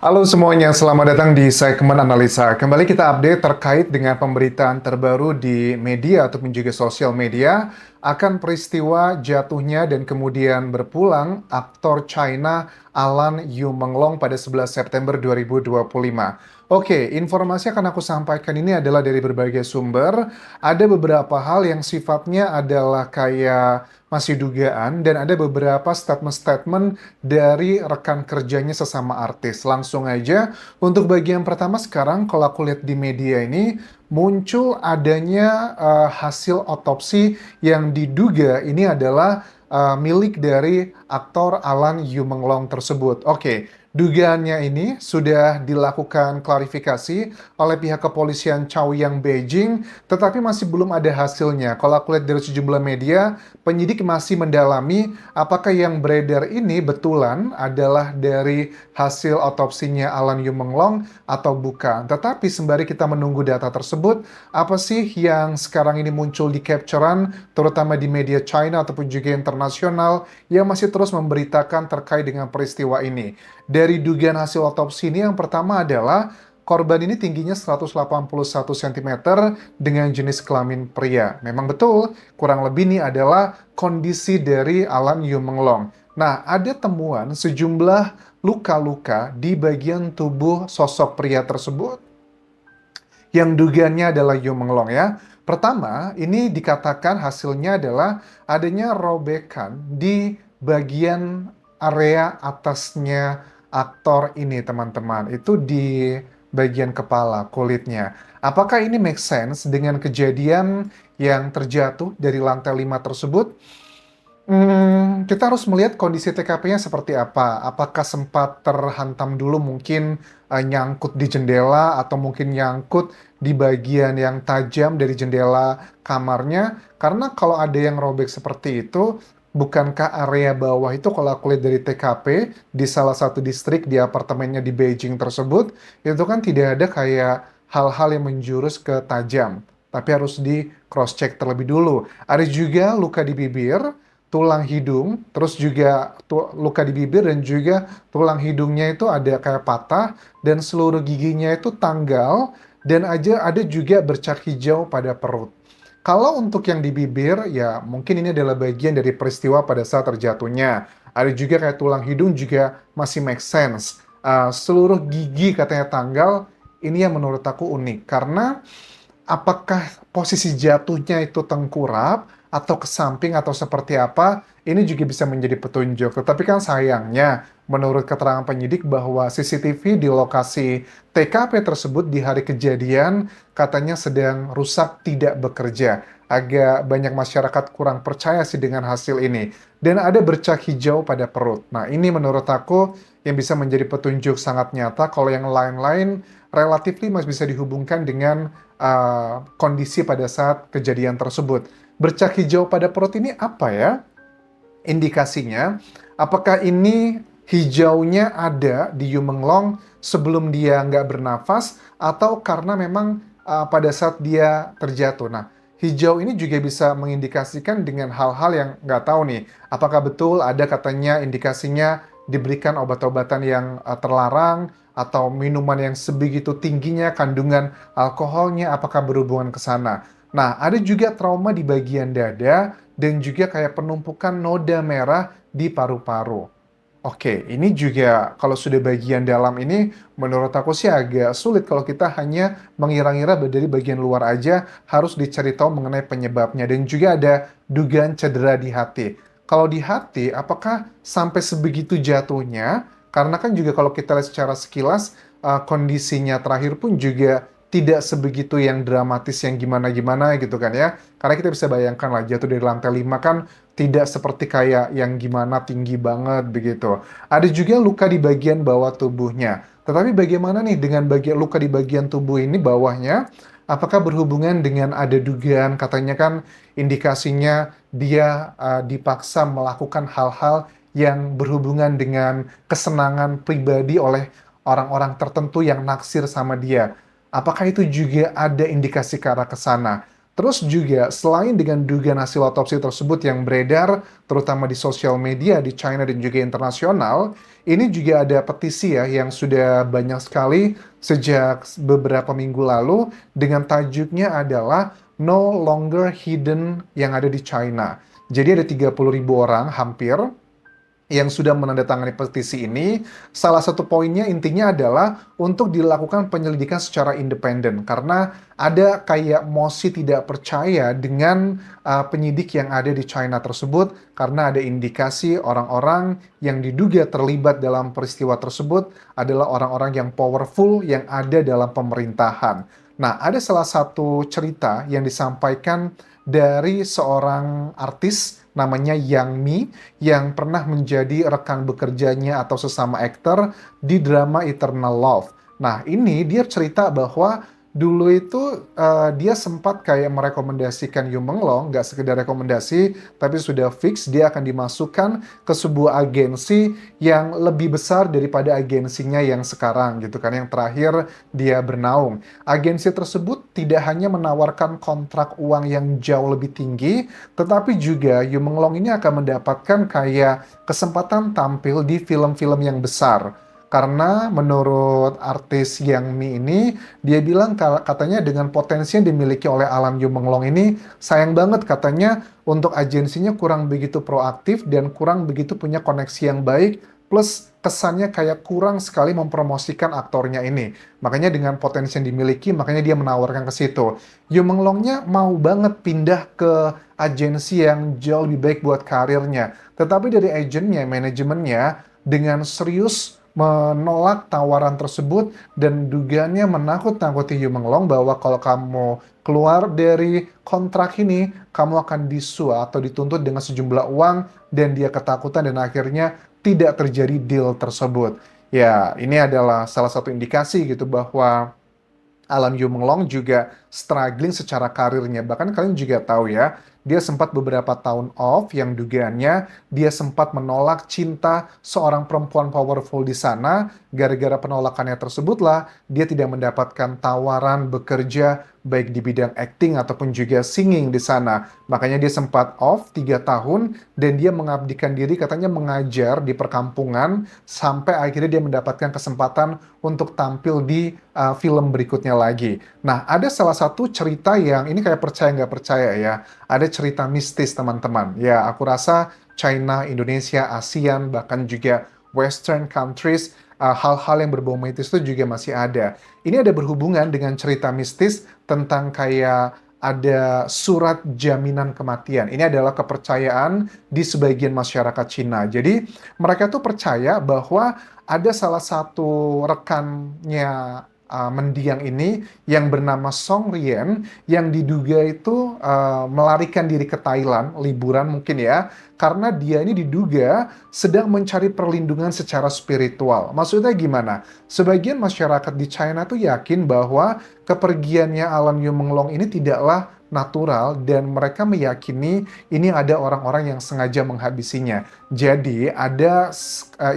Halo semuanya, selamat datang di segmen analisa. Kembali kita update terkait dengan pemberitaan terbaru di media ataupun juga sosial media akan peristiwa jatuhnya dan kemudian berpulang aktor China Alan Yu Menglong pada 11 September 2025. Oke, informasi yang akan aku sampaikan ini adalah dari berbagai sumber. Ada beberapa hal yang sifatnya adalah kayak masih dugaan dan ada beberapa statement-statement dari rekan kerjanya sesama artis. Langsung aja, untuk bagian pertama sekarang kalau aku lihat di media ini, muncul adanya hasil otopsi yang diduga ini adalah milik dari aktor Alan Yu Menglong tersebut. Oke, dugaannya ini sudah dilakukan klarifikasi oleh pihak kepolisian Chaoyang Beijing, tetapi masih belum ada hasilnya. Kalau aku lihat dari sejumlah media, penyidik masih mendalami apakah yang beredar ini betulan adalah dari hasil otopsinya Alan Yu Menglong atau bukan. Tetapi sembari kita menunggu data tersebut, apa sih yang sekarang ini muncul di capturean, terutama di media China ataupun juga internasional, yang masih terus memberitakan terkait dengan peristiwa ini. Dari dugaan hasil otopsi ini, yang pertama adalah korban ini tingginya 181 cm dengan jenis kelamin pria. Memang betul, kurang lebih ini adalah kondisi dari Alan Yu Menglong. Nah, ada temuan sejumlah luka-luka di bagian tubuh sosok pria tersebut yang dugaannya adalah Yu Menglong ya. Pertama, ini dikatakan hasilnya adalah adanya robekan di bagian area atasnya aktor ini, teman-teman. Itu di bagian kepala, kulitnya. Apakah ini make sense dengan kejadian yang terjatuh dari lantai 5 tersebut? Kita harus melihat kondisi TKP-nya seperti apa. Apakah sempat terhantam dulu mungkin nyangkut di jendela atau mungkin nyangkut di bagian yang tajam dari jendela kamarnya? Karena kalau ada yang robek seperti itu, bukankah area bawah itu kalau aku lihat dari TKP di salah satu distrik di apartemennya di Beijing tersebut, itu kan tidak ada kayak hal-hal yang menjurus ke tajam. Tapi harus di cross check terlebih dulu. Ada juga luka di bibir, tulang hidung, terus juga luka di bibir dan juga tulang hidungnya itu ada kayak patah dan seluruh giginya itu tanggal dan ada juga bercak hijau pada perut. Kalau untuk yang di bibir, ya mungkin ini adalah bagian dari peristiwa pada saat terjatuhnya. Ada juga kayak tulang hidung juga masih make sense. Seluruh gigi katanya tanggal, ini yang menurut aku unik. Karena apakah posisi jatuhnya itu tengkurap atau ke samping atau seperti apa, ini juga bisa menjadi petunjuk. Tetapi kan sayangnya, menurut keterangan penyidik bahwa CCTV di lokasi TKP tersebut di hari kejadian katanya sedang rusak tidak bekerja. Agak banyak masyarakat kurang percaya sih dengan hasil ini. Dan ada bercak hijau pada perut. Nah, ini menurut aku yang bisa menjadi petunjuk sangat nyata. Kalau yang lain-lain relatif masih bisa dihubungkan dengan kondisi pada saat kejadian tersebut. Bercak hijau pada perut ini apa ya? Indikasinya, apakah ini hijaunya ada di Yu Menglong sebelum dia nggak bernafas atau karena memang pada saat dia terjatuh? Nah, hijau ini juga bisa mengindikasikan dengan hal-hal yang nggak tahu nih. Apakah betul ada katanya indikasinya diberikan obat-obatan yang terlarang atau minuman yang sebegitu tingginya kandungan alkoholnya, apakah berhubungan ke sana? Nah, ada juga trauma di bagian dada dan juga kayak penumpukan noda merah di paru-paru. Oke, ini juga kalau sudah bagian dalam ini menurut aku sih agak sulit kalau kita hanya mengira-ngira dari bagian luar aja, harus dicari tahu mengenai penyebabnya dan juga ada dugaan cedera di hati. Kalau di hati, apakah sampai sebegitu jatuhnya? Karena kan juga kalau kita lihat secara sekilas, kondisinya terakhir pun juga tidak sebegitu yang dramatis yang gimana-gimana gitu kan ya. Karena kita bisa bayangkan lah jatuh dari lantai 5 kan tidak seperti kayak yang gimana tinggi banget begitu. Ada juga luka di bagian bawah tubuhnya. Tetapi bagaimana nih dengan bagian luka di bagian tubuh ini bawahnya? Apakah berhubungan dengan ada dugaan katanya kan indikasinya dia dipaksa melakukan hal-hal yang berhubungan dengan kesenangan pribadi oleh orang-orang tertentu yang naksir sama dia. Apakah itu juga ada indikasi ke arah ke sana? Terus juga selain dengan dugaan hasil otopsi tersebut yang beredar terutama di sosial media di China dan juga internasional, ini juga ada petisi ya yang sudah banyak sekali sejak beberapa minggu lalu dengan tajuknya adalah No Longer Hidden yang ada di China. Jadi ada 30.000 orang hampir yang sudah menandatangani petisi ini. Salah satu poinnya intinya adalah untuk dilakukan penyelidikan secara independen karena ada kayak mosi tidak percaya dengan penyidik yang ada di China tersebut karena ada indikasi orang-orang yang diduga terlibat dalam peristiwa tersebut adalah orang-orang yang powerful yang ada dalam pemerintahan. Nah, ada salah satu cerita yang disampaikan dari seorang artis namanya Yang Mi yang pernah menjadi rekan bekerjanya atau sesama aktor di drama Eternal Love. Nah, ini dia cerita bahwa dulu itu dia sempat kayak merekomendasikan Yu Menglong, nggak sekedar rekomendasi, tapi sudah fix dia akan dimasukkan ke sebuah agensi yang lebih besar daripada agensinya yang sekarang gitu kan, yang terakhir dia bernaung. Agensi tersebut tidak hanya menawarkan kontrak uang yang jauh lebih tinggi, tetapi juga Yu Menglong ini akan mendapatkan kayak kesempatan tampil di film-film yang besar. Karena menurut artis Yang Mi ini, dia bilang katanya dengan potensi yang dimiliki oleh Alam Yu Menglong ini, sayang banget katanya untuk agensinya kurang begitu proaktif dan kurang begitu punya koneksi yang baik, plus kesannya kayak kurang sekali mempromosikan aktornya ini. Makanya dengan potensi yang dimiliki, makanya dia menawarkan ke situ. Yu Menglongnya mau banget pindah ke agensi yang jauh lebih baik buat karirnya. Tetapi dari agennya, manajemennya, dengan serius menolak tawaran tersebut dan dugaannya menakut-nakuti Yu Menglong bahwa kalau kamu keluar dari kontrak ini, kamu akan disua atau dituntut dengan sejumlah uang dan dia ketakutan dan akhirnya tidak terjadi deal tersebut. Ya, ini adalah salah satu indikasi gitu bahwa Alam Yu Menglong juga struggling secara karirnya. Bahkan kalian juga tahu ya, dia sempat beberapa tahun off yang dugaannya dia sempat menolak cinta seorang perempuan powerful di sana. Gara-gara penolakannya tersebutlah, dia tidak mendapatkan tawaran bekerja baik di bidang acting ataupun juga singing di sana. Makanya dia sempat off 3 tahun dan dia mengabdikan diri katanya mengajar di perkampungan sampai akhirnya dia mendapatkan kesempatan untuk tampil di film berikutnya lagi. Nah, ada salah satu cerita yang ini kayak percaya nggak percaya ya. Ada cerita mistis teman-teman. Ya, aku rasa China, Indonesia, ASEAN, bahkan juga Western countries, hal-hal yang berbau mistis itu juga masih ada. Ini ada berhubungan dengan cerita mistis tentang kayak ada surat jaminan kematian. Ini adalah kepercayaan di sebagian masyarakat Cina. Jadi mereka tuh percaya bahwa ada salah satu rekannya mendiang ini yang bernama Song Rian yang diduga itu melarikan diri ke Thailand, liburan mungkin ya, karena dia ini diduga sedang mencari perlindungan secara spiritual. Maksudnya gimana? Sebagian masyarakat di China tuh yakin bahwa kepergiannya Alam Yu Menglong ini tidaklah natural dan mereka meyakini ini ada orang-orang yang sengaja menghabisinya. Jadi ada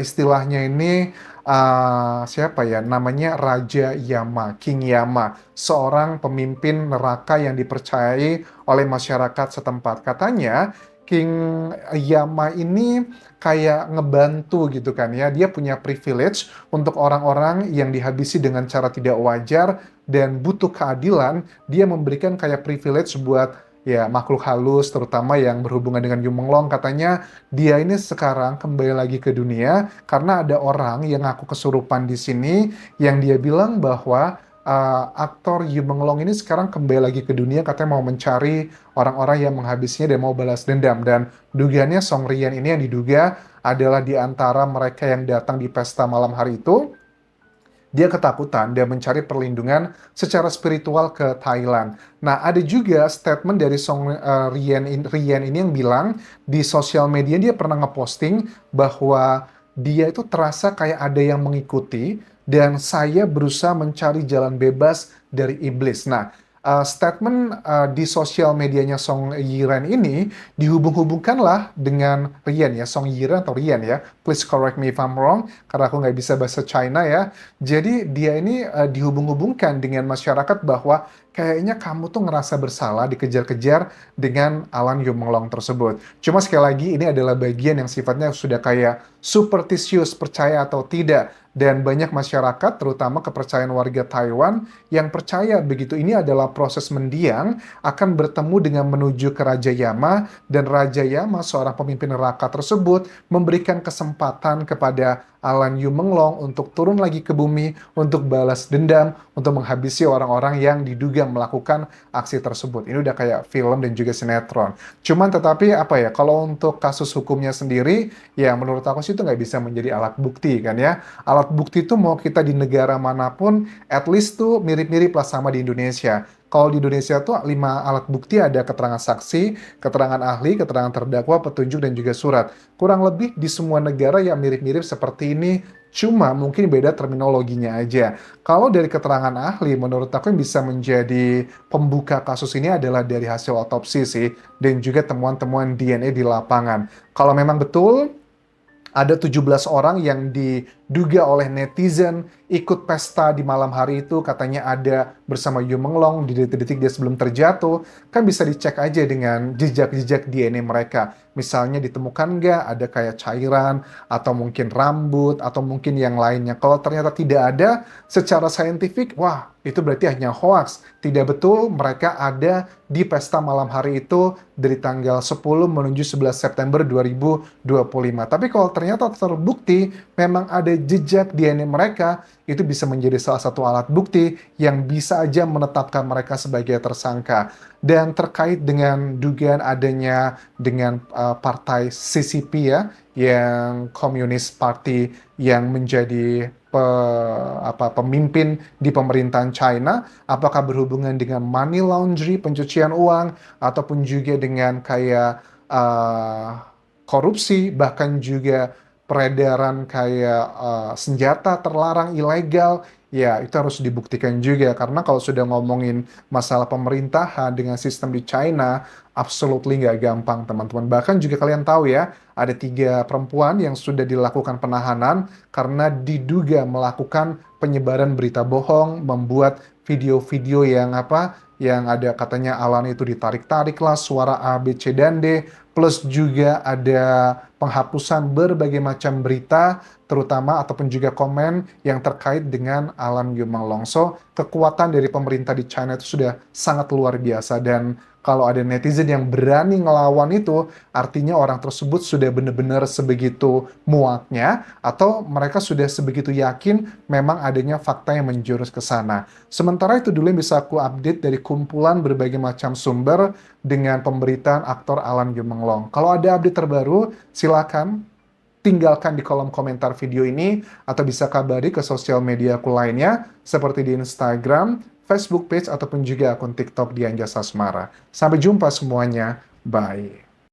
istilahnya ini siapa ya namanya Raja Yama, King Yama, seorang pemimpin neraka yang dipercayai oleh masyarakat setempat. Katanya King Yama ini kayak ngebantu gitu kan ya. Dia punya privilege untuk orang-orang yang dihabisi dengan cara tidak wajar dan butuh keadilan. Dia memberikan kayak privilege buat ya makhluk halus terutama yang berhubungan dengan Yu Menglong. Katanya dia ini sekarang kembali lagi ke dunia karena ada orang yang ngaku kesurupan di sini yang dia bilang bahwa aktor Yu Menglong ini sekarang kembali lagi ke dunia katanya mau mencari orang-orang yang menghabisinya dan mau balas dendam dan dugaannya Song Rian ini yang diduga adalah di antara mereka yang datang di pesta malam hari itu. Dia ketakutan, dia mencari perlindungan secara spiritual ke Thailand. Nah, ada juga statement dari Song Rian ini yang bilang di sosial media dia pernah ngeposting bahwa dia itu terasa kayak ada yang mengikuti dan saya berusaha mencari jalan bebas dari iblis. Nah, statement di sosial medianya Song Yiran ini dihubung-hubungkanlah dengan Rian ya, Song Yiran atau Rian ya. Please correct me if I'm wrong, karena aku nggak bisa bahasa China ya. Jadi dia ini dihubung-hubungkan dengan masyarakat bahwa kayaknya kamu tuh ngerasa bersalah dikejar-kejar dengan Alan Yumenglong tersebut. Cuma sekali lagi ini adalah bagian yang sifatnya sudah kayak superstitious, percaya atau tidak. Dan banyak masyarakat, terutama kepercayaan warga Taiwan, yang percaya begitu ini adalah proses mendiang akan bertemu dengan menuju ke Raja Yama, dan Raja Yama, seorang pemimpin neraka tersebut, memberikan kesempatan kepada Alan Yumenglong untuk turun lagi ke bumi, untuk balas dendam, untuk menghabisi orang-orang yang diduga melakukan aksi tersebut. Ini udah kayak film dan juga sinetron. Cuman tetapi apa ya, kalau untuk kasus hukumnya sendiri, ya menurut aku sih itu nggak bisa menjadi alat bukti kan ya. Alat bukti itu mau kita di negara manapun, at least tuh mirip-mirip lah sama di Indonesia. Kalau di Indonesia tuh 5 alat bukti ada keterangan saksi, keterangan ahli, keterangan terdakwa, petunjuk, dan juga surat. Kurang lebih di semua negara yang mirip-mirip seperti ini, cuma mungkin beda terminologinya aja. Kalau dari keterangan ahli, menurut aku yang bisa menjadi pembuka kasus ini adalah dari hasil otopsi sih, dan juga temuan-temuan DNA di lapangan. Kalau memang betul ada 17 orang yang diduga oleh netizen ikut pesta di malam hari itu, katanya ada bersama Yumenglong di detik-detik dia sebelum terjatuh, kan bisa dicek aja dengan jejak-jejak DNA mereka. Misalnya ditemukan nggak ada kayak cairan, atau mungkin rambut, atau mungkin yang lainnya. Kalau ternyata tidak ada, secara saintifik, wah itu berarti hanya hoax. Tidak betul mereka ada di pesta malam hari itu dari tanggal 10 menuju 11 September 2025. Tapi kalau ternyata terbukti memang ada jejak DNA mereka, itu bisa menjadi salah satu alat bukti yang bisa aja menetapkan mereka sebagai tersangka. Dan terkait dengan dugaan adanya dengan partai CCP ya, yang Communist Party yang menjadi pemimpin di pemerintahan China, apakah berhubungan dengan money laundry, pencucian uang, ataupun juga dengan kayak korupsi, bahkan juga peredaran kayak senjata terlarang ilegal, ya itu harus dibuktikan juga. Karena kalau sudah ngomongin masalah pemerintahan dengan sistem di China, absolutely nggak gampang teman-teman. Bahkan juga kalian tahu ya, ada 3 perempuan yang sudah dilakukan penahanan karena diduga melakukan penyebaran berita bohong, membuat video-video yang yang ada katanya Alan itu ditarik-tarik lah, suara A, B, C, dan D, plus juga ada penghapusan berbagai macam berita, terutama ataupun juga komen yang terkait dengan Alan Yumenglong. So, kekuatan dari pemerintah di China itu sudah sangat luar biasa, dan kalau ada netizen yang berani ngelawan itu, artinya orang tersebut sudah benar-benar sebegitu muaknya, atau mereka sudah sebegitu yakin memang adanya fakta yang menjurus ke sana. Sementara itu dulu yang bisa aku update dari kumpulan berbagai macam sumber dengan pemberitaan aktor Alan Yumenglong. Kalau ada update terbaru, silakan tinggalkan di kolom komentar video ini, atau bisa kabari ke sosial media aku lainnya, seperti di Instagram, Facebook page, ataupun juga akun TikTok Dian Jas Asmara. Sampai jumpa semuanya, bye.